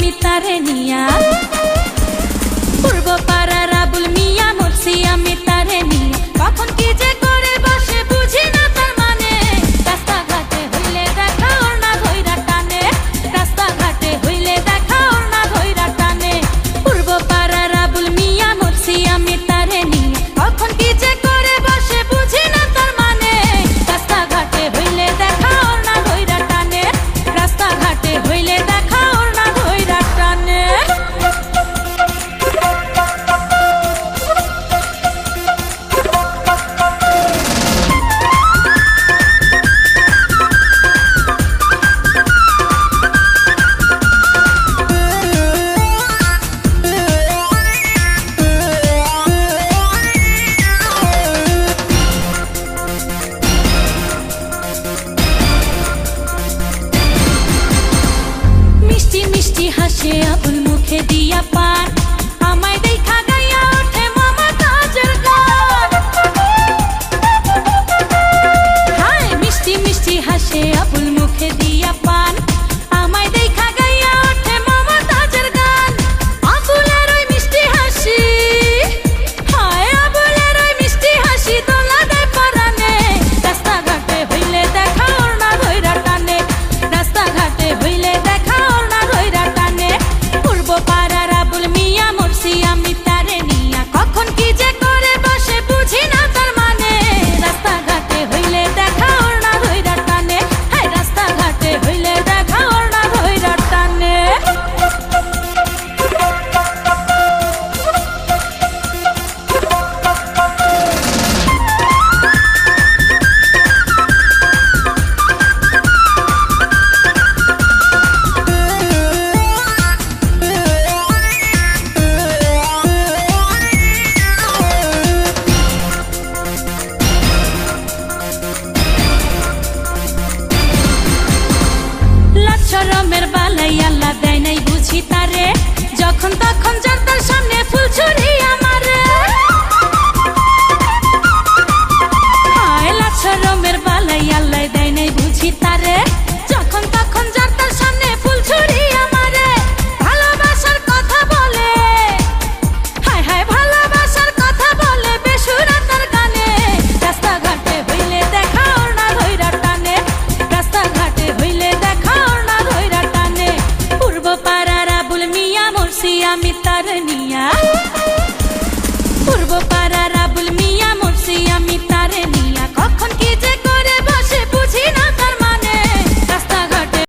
আমি তারে নিয়া পূর্ব পাড়ার আবুল মিয়া মরছি আমি তারে নিয়া কখন কি যে করে বসে বুঝি না তার মানে রাস্তাঘাটে হইলে দেখা ওর না ধইরা টানে রাস্তাঘাটে হইলে দেখা ওর না ধইরা টানে পূর্ব পাড়ার আবুল মিয়া মরছি আমি তারে নিয়া কখন কি যে করে বসে বুঝি না তার মানে রাস্তাঘাটে হইলে দেখা ওর না ধইরা টানে রাস্তাঘাটে হইলে দেখা ওর না ধইরা টানে মিষ্টি মিষ্টি হাসে আবুল মুখে দিয়া পান আমায় দেখা গাইয়া ওঠে মমতাজের গান হায় মিষ্টি মিষ্টি হাসে আবুল মুখে দিয়া পান আমায় দেখা গাইয়া ওঠে মমতাজের গান আবুলের ওই মিষ্টি হাসি হায় আবুলের ওই মিষ্টি হাসি দোলা দেয় পরানে রাস্তাঘাটে হইলে দেখা ওর না ধইরা টানে রাস্তাঘাটে হইলে দেখা ওর না ধইরা টানে পূর্ব পাড়ার আবুল মিয়া মরছি আমি তারে নিয়া কখন কি যে করে বসে বুঝি না তার মানে রাস্তাঘাটে হইলে দেখা ওর না ধইরা টানে হায় রাস্তাঘাটে হইলে দেখা ওর না ধইরা টানে লাচ্ছরমের বালাই আল্লাহ দেয় নাই বুঝি তারে যখন তখন যার তার সামনে ফুল ছুরি আমারে হায় লাচ্ছরমের বালাই আল্লাহ দেয় নাই বুঝি তারে যখন তখন যার তার সামনে ফুল ছুরি আমারে ভালোবাসার কথা বলে হায় হায় ভালোবাসার কথা বলে বেসুরা তার গানে রাস্তাঘাটে হইলে দেখা ওর না ধইরা টানে রাস্তাঘাটে হইলে দেখা ওর না ধইরা টানে পূর্ব পাড়ার আবুল মিয়া মরছি আমি তারে নিয়া